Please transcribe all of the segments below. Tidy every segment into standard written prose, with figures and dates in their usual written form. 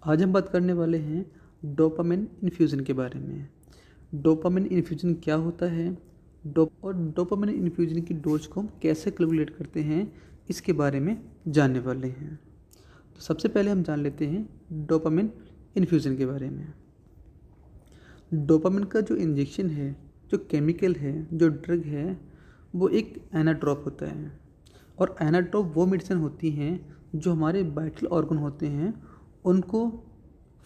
आज हम बात करने वाले हैं डोपामिन इन्फ्यूज़न के बारे में। डोपामिन इन्फ्यूज़न क्या होता है और डोपामिन इन्फ्यूज़न की डोज को हम कैसे कैलकुलेट करते हैं, इसके बारे में जानने वाले हैं। तो सबसे पहले हम जान लेते हैं डोपामिन इन्फ्यूज़न के बारे में। डोपामिन का जो इंजेक्शन है, जो केमिकल है, जो ड्रग है, वो एक एनाड्रॉप होता है। और एनाड्रॉप वो मेडिसिन होती हैं जो हमारे वाइटल ऑर्गन होते हैं उनको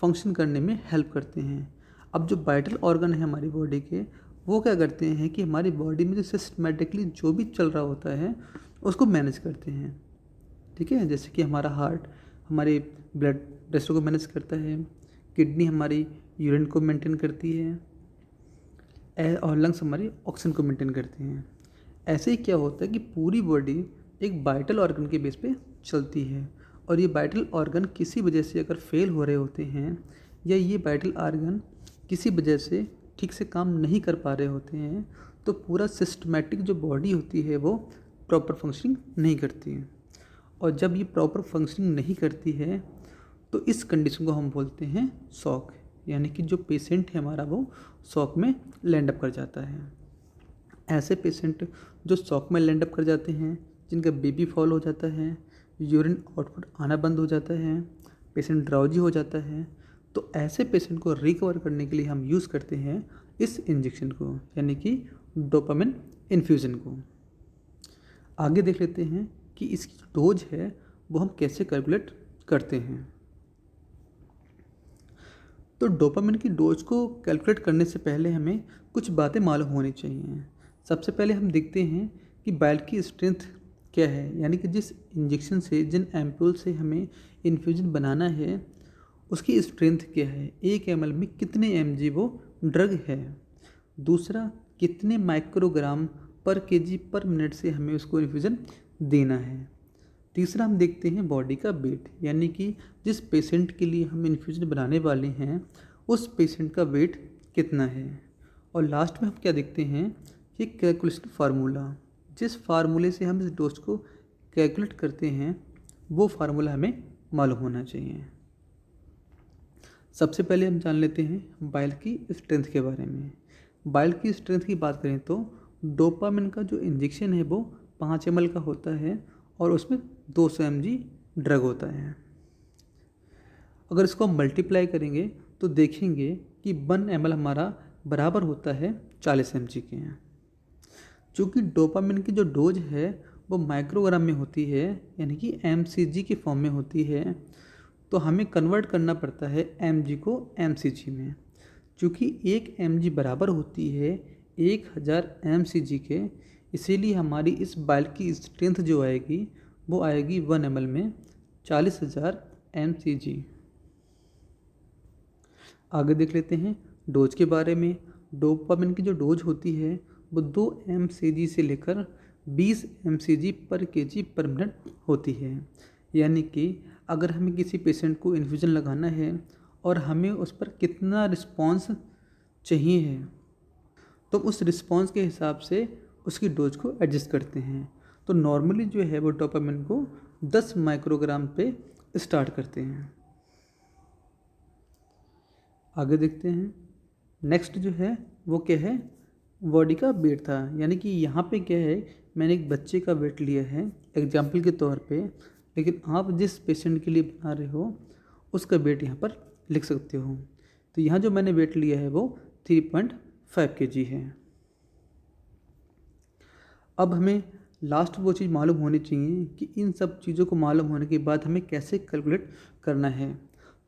फंक्शन करने में हेल्प करते हैं। अब जो वाइटल ऑर्गन है हमारी बॉडी के, वो क्या करते हैं कि हमारी बॉडी में जो सिस्टमेटिकली जो भी चल रहा होता है उसको मैनेज करते हैं। ठीक है, जैसे कि हमारा हार्ट हमारे ब्लड प्रेशर को मैनेज करता है, किडनी हमारी यूरिन को मेंटेन करती है और लंग्स हमारी ऑक्सीजन को मेंटेन करते हैं। ऐसे ही क्या होता है कि पूरी बॉडी एक वाइटल ऑर्गन के बेस पे चलती है, और ये वाइटल ऑर्गन किसी वजह से अगर फेल हो रहे होते हैं या ये वाइटल ऑर्गन किसी वजह से ठीक से काम नहीं कर पा रहे होते हैं, तो पूरा सिस्टमेटिक जो बॉडी होती है वो प्रॉपर फंक्शनिंग नहीं करती है। और जब ये प्रॉपर फंक्शनिंग नहीं करती है तो इस कंडीशन को हम बोलते हैं शॉक, यानी कि जो पेशेंट है हमारा वो शॉक में लैंड अप कर जाता है। ऐसे पेशेंट जो शॉक में लैंड अप कर जाते हैं, जिनका बीपी फॉल हो जाता है, यूरिन आउटपुट आना बंद हो जाता है, पेशेंट ड्राउजी हो जाता है, तो ऐसे पेशेंट को रिकवर करने के लिए हम यूज़ करते हैं इस इंजेक्शन को, यानी कि डोपामिन इन्फ्यूज़न को। आगे देख लेते हैं कि इसकी डोज है वो हम कैसे कैलकुलेट करते हैं। तो डोपामिन की डोज को कैलकुलेट करने से पहले हमें कुछ बातें मालूम होनी चाहिए। सबसे पहले हम देखते हैं कि बाइल की स्ट्रेंथ क्या है, यानी कि जिस इंजेक्शन से, जिन एम्पूल से हमें इन्फ्यूजन बनाना है उसकी स्ट्रेंथ क्या है, 1 ml में कितने mg वो ड्रग है। दूसरा, कितने माइक्रोग्राम पर केजी पर मिनट से हमें उसको इन्फ्यूज़न देना है। तीसरा, हम देखते हैं बॉडी का वेट, यानी कि जिस पेशेंट के लिए हम इन्फ्यूज़न बनाने वाले हैं उस पेशेंट का वेट कितना है। और लास्ट में हम क्या देखते हैं कि कैलकुलेशन फार्मूला, जिस फार्मूले से हम इस डोज को कैलकुलेट करते हैं वो फार्मूला हमें मालूम होना चाहिए। सबसे पहले हम जान लेते हैं बाइल की स्ट्रेंथ के बारे में। बाइल की स्ट्रेंथ की बात करें तो डोपामिन का जो इंजेक्शन है वो 5 ml का होता है और उसमें 200 mg ड्रग होता है। अगर इसको हम मल्टीप्लाई करेंगे तो देखेंगे कि 1 ml हमारा बराबर होता है 40 mg के हैं। चूँकि डोपामिन की जो डोज है वो माइक्रोग्राम में होती है, यानी कि mcg के फॉर्म में होती है, तो हमें कन्वर्ट करना पड़ता है mg को mcg में। चूँकि 1 mg बराबर होती है 1000 mcg के, इसीलिए हमारी इस बाइल की स्ट्रेंथ जो आएगी वो आएगी 1 ml में 40,000 mcg। आगे देख लेते हैं डोज के बारे में। डोपामिन की जो डोज होती है वो 2 mcg से लेकर 20 mcg पर केजी पर मिनट होती है। यानी कि अगर हमें किसी पेशेंट को इन्फ्यूज़न लगाना है और हमें उस पर कितना रिस्पॉन्स चाहिए है, तो उस रिस्पॉन्स के हिसाब से उसकी डोज को एडजस्ट करते हैं। तो नॉर्मली जो है वो डोपामिन को 10 माइक्रोग्राम पे स्टार्ट करते हैं। आगे देखते हैं नेक्स्ट जो है वो क्या है, बॉडी का वेट था। यानी कि यहाँ पे क्या है, मैंने एक बच्चे का वेट लिया है एग्जाम्पल के तौर पे, लेकिन आप जिस पेशेंट के लिए बना रहे हो उसका वेट यहाँ पर लिख सकते हो। तो यहाँ जो मैंने वेट लिया है वो 3.5 kg है। अब हमें लास्ट वो चीज़ मालूम होनी चाहिए कि इन सब चीज़ों को मालूम होने के बाद हमें कैसे कैलकुलेट करना है।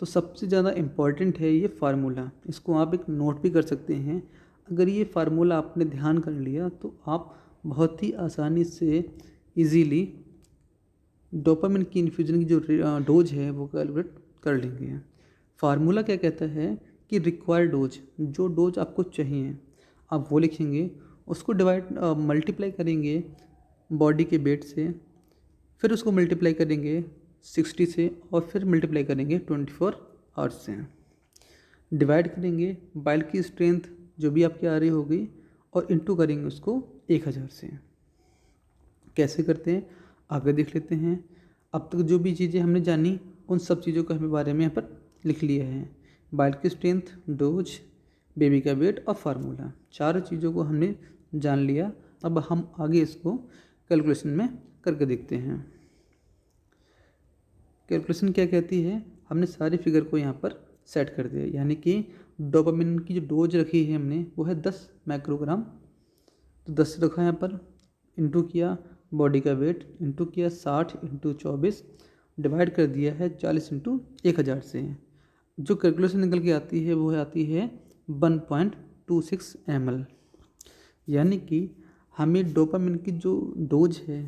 तो सबसे ज़्यादा इम्पॉर्टेंट है ये फार्मूला, इसको आप एक नोट भी कर सकते हैं। अगर ये फार्मूला आपने ध्यान कर लिया तो आप बहुत ही आसानी से इजीली डोपामिन की इन्फ्यूजन की जो डोज है वो कैलकुलेट कर लेंगे। फार्मूला क्या कहता है कि रिक्वायर्ड डोज, जो डोज आपको चाहिए आप वो लिखेंगे, उसको मल्टीप्लाई करेंगे बॉडी के वेट से, फिर उसको मल्टीप्लाई करेंगे 60 से और फिर मल्टीप्लाई करेंगे 24 आवर्स से, डिवाइड करेंगे बाइल की स्ट्रेंथ जो भी आपकी आ रही होगी और इंटू करेंगे उसको 1000 से। कैसे करते हैं आगे देख लेते हैं। अब तक जो भी चीज़ें हमने जानी उन सब चीज़ों के हमें बारे में यहाँ पर लिख लिया है। बाइट की स्ट्रेंथ, डोज, बेबी का वेट और फार्मूला, चारों चीज़ों को हमने जान लिया। अब हम आगे इसको कैलकुलेशन में करके देखते हैं। कैलकुलेशन क्या कहती है, हमने सारी फिगर को यहाँ पर सेट कर दिया, यानी कि डोपामिन की जो डोज रखी है हमने वो है 10 माइक्रोग्राम। तो 10 रखा यहाँ पर, इंटू किया बॉडी का वेट, इंटू किया 60 इंटू 24, डिवाइड कर दिया है 40 इंटू 1000 से। जो कैलकुलेशन निकल के आती है वो आती है 1.26 ml, यानी कि हमें डोपामिन की जो डोज है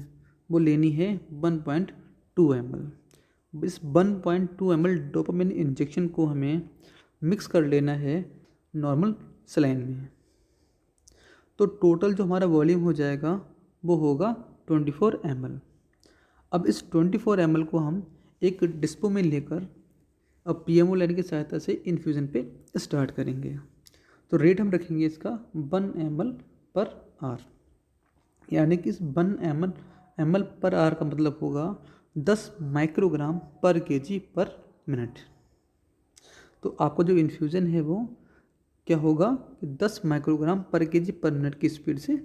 वो लेनी है 1.2 ml। इस 1.2 ml डोपामिन इंजेक्शन को हमें मिक्स कर लेना है नॉर्मल सलाइन में। तो टोटल जो हमारा वॉल्यूम हो जाएगा वो होगा 24 ml। अब इस 24 ml को हम एक डिस्पो में लेकर अब PMO लाइन की सहायता से इन्फ्यूज़न पे स्टार्ट करेंगे। तो रेट हम रखेंगे इसका 1 ml पर आवर, यानी कि इस 1 ml पर आवर का मतलब होगा 10 माइक्रोग्राम पर केजी पर मिनट। तो आपको जो इन्फ्यूज़न है वो क्या होगा कि 10 माइक्रोग्राम पर केजी पर मिनट की स्पीड से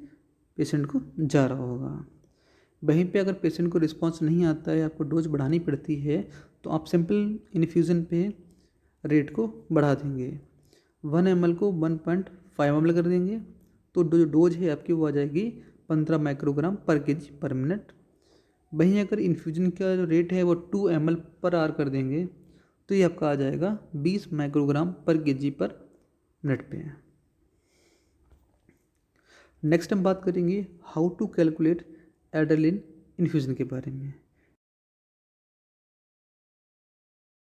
पेशेंट को जा रहा होगा। वहीं पे अगर पेशेंट को रिस्पांस नहीं आता है, आपको डोज बढ़ानी पड़ती है, तो आप सिंपल इन्फ्यूज़न पे रेट को बढ़ा देंगे। 1 ml को 1.5 ml कर देंगे, तो जो डोज है आपकी वो आ जाएगी 15 माइक्रोग्राम पर केजी पर मिनट। वहीं अगर इन्फ्यूज़न का जो रेट है वो 2 ml पर आवर कर देंगे, तो ये आपका आ जाएगा 20 माइक्रोग्राम पर केजी पर मिनट पे। नेक्स्ट हम बात करेंगे how to calculate adrenaline infusion के बारे में।